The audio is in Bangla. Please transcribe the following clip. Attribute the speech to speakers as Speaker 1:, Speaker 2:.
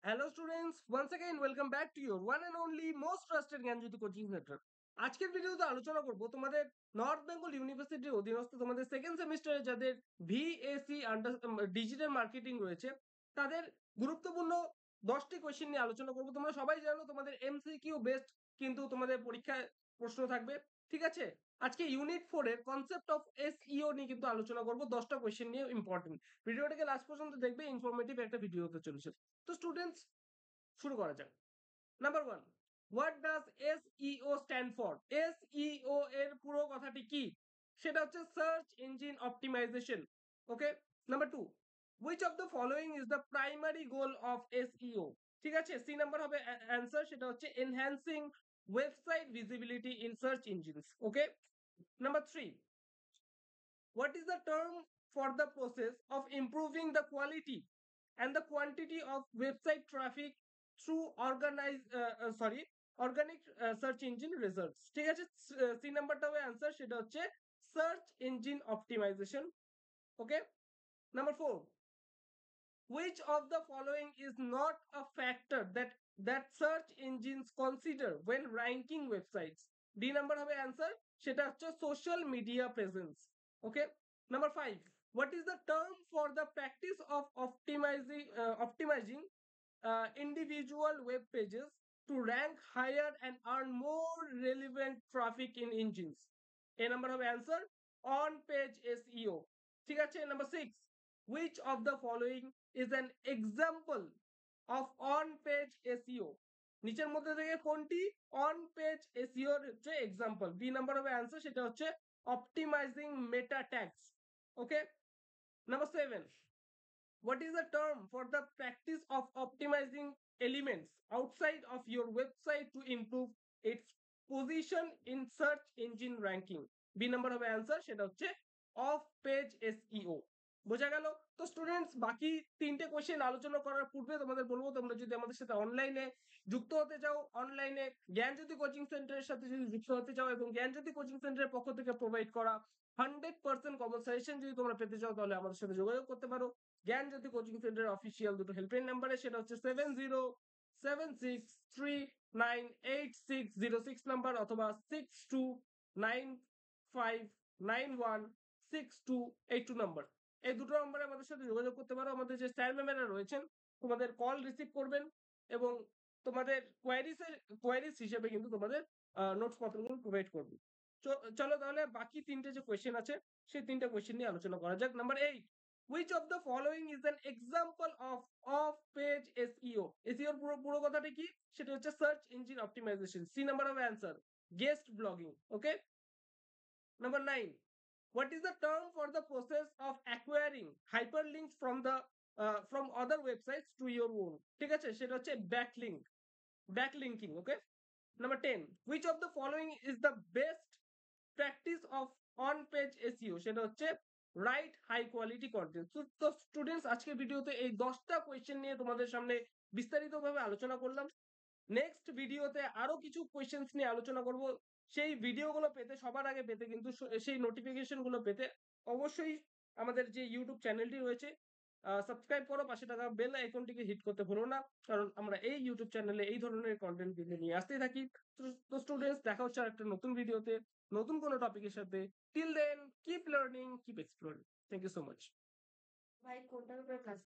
Speaker 1: Hello students, once again welcome back to your one and only most trusted Gyanjyoti coaching centre. আজকের ভিডিওতে আলোচনা করব তোমাদের নর্থ বেঙ্গল ইউনিভার্সিটির অধীনস্থ তোমাদের সেকেন্ড সেমিস্টারে যাদের ভিএসি আন্ডার ডিজিটাল মার্কেটিং রয়েছে তাদের গুরুত্বপূর্ণ 10টি কোয়েশ্চেন নিয়ে আলোচনা করব। তোমরা সবাই জানো তোমাদের এমসিকিউ বেসড কিন্তু তোমাদের পরীক্ষায় প্রশ্ন থাকবে, ঠিক আছে? আজকে ইউনিট 4 এর কনসেপ্ট অফ এসইও নিয়ে কিন্তু আলোচনা করব, 10টা কোয়েশ্চেন নিয়ে ইম্পর্টেন্ট। ভিডিওটাকে লাস্ট পর্যন্ত দেখবে, ইনফরমেটিভ একটা ভিডিও হতে চলেছে। তো স্টুডেন্টস শুরু করা যাক। Number 1, what does SEO stand for? SEO এর পুরো কথাটি কি? সেটা হচ্ছে search engine optimisation. Okay. Number 2, which of the following is the primary goal of SEO? ঠিক আছে, সি নাম্বার হবে অ্যান্সার, সেটা হচ্ছে enhancing website visibility in search engines. Okay. Number 3, what is the term for the process of improving the quality and the quantity of website traffic through organic search engine results? ঠিক আছে, সি নাম্বারটা হবে অ্যান্সার, সেটা হচ্ছে search engine optimisation. Okay. Number 4, which of the following is not a factor that search engines consider when ranking websites? D number হবে অ্যান্সার, সেটা হচ্ছে social media presence. Okay. Number 5, what is the term for the practice of optimizing individual web pages to rank higher and earn more relevant traffic in engines? A number হবে অ্যান্সার, অন পেজ এসইও। ঠিক আছে। Number 6, which of the following is an example of on page SEO? নিচের মধ্যে থেকে কোনটি অন পেজ এসইও এর হচ্ছে এক্সাম্পল? বি নাম্বার হবে অ্যান্সার, সেটা হচ্ছে optimising meta tags. Okay. Number 7, what is the term for the practice of optimizing elements outside of your website to improve its position in search engine ranking? B number হবে অ্যান্সার, সেটা হচ্ছে অফ পেজ এসইও। বোঝা গেল? তো স্টুডেন্টস, বাকি তিনটে কোশ্চেন আলোচনা করার পূর্বে তোমাদের বলবো, তোমরা যদি আমাদের সাথে অনলাইনে যুক্ত হতে চাও, অনলাইনে জ্ঞানজ্যোতি কোচিং সেন্টারের সাথে যদি যুক্ত হতে চাও এবং জ্ঞানজ্যোতি কোচিং সেন্টারের পক্ষ থেকে প্রোভাইড করা 100% কমন সাজেশন যদি তোমরা পেতে চাও, তাহলে আমাদের সাথে যোগাযোগ করতে পারো জ্ঞানজ্যোতি কোচিং সেন্টারের অফিসিয়াল দুটো হেল্পলাইন নাম্বারে, সেটা হচ্ছে 7076398606 নাম্বার অথবা 6295916282 নাম্বার। এই দুটো নম্বরে আমাদের সাথে যোগাযোগ করতে পারো। আমাদের যে স্যার ম্যামেরা রয়েছেন তোমাদের কল রিসিভ করবেন এবং তোমাদের কোয়ারিজ হিসেবে কিন্তু তোমাদের নোটস পত্রগুলো প্রোভাইড করবে। চলো তাহলে বাকি তিনটে যে কোয়েশ্চেন আছে সেই তিনটে কোয়েশ্চেন নিয়ে আলোচনা করা যাক। Number 8, which of the following is an example of off page SEO? SEO এর পুরো কথাটা কি? সেটা হচ্ছে search engine optimisation. C number হবে answer, guest blogging. Okay. Number 9, what is the term for the process of acquiring hyperlinks from other websites to your own? ঠিক আছে, সেটা হচ্ছে backlinking. Okay. Number 10, which of the following is the best practice of on page SEO? সেটা হচ্ছে রাইট হাই কোয়ালিটি কন্টেন্ট। তো স্টুডেন্টস, আজকের ভিডিওতে এই 10টা কোয়েশ্চেন নিয়ে তোমাদের সামনে বিস্তারিতভাবে আলোচনা করলাম। নেক্সট ভিডিওতে আরো কিছু কোয়েশ্চেন্স নিয়ে আলোচনা করব। সেই ভিডিওগুলো পেতে, সবার আগে পেতে কিন্তু সেই নোটিফিকেশন গুলো পেতে অবশ্যই আমাদের যে ইউটিউব চ্যানেলটি রয়েছে সাবস্ক্রাইব করো, পাশে থাকা বেল আইকনটিকে হিট করতে ভুলো না, কারণ আমরা এই ইউটিউব চ্যানেলে এই ধরনের কন্টেন্ট ভিডিও নিয়ে আসতেই থাকি। তো স্টুডেন্টস, দেখা হচ্ছে একটা নতুন ভিডিওতে নতুন কোনো টপিকের সাথে। Till then, keep learning, keep exploring. Thank you so much. ভাই কোনটার উপরে ক্লাস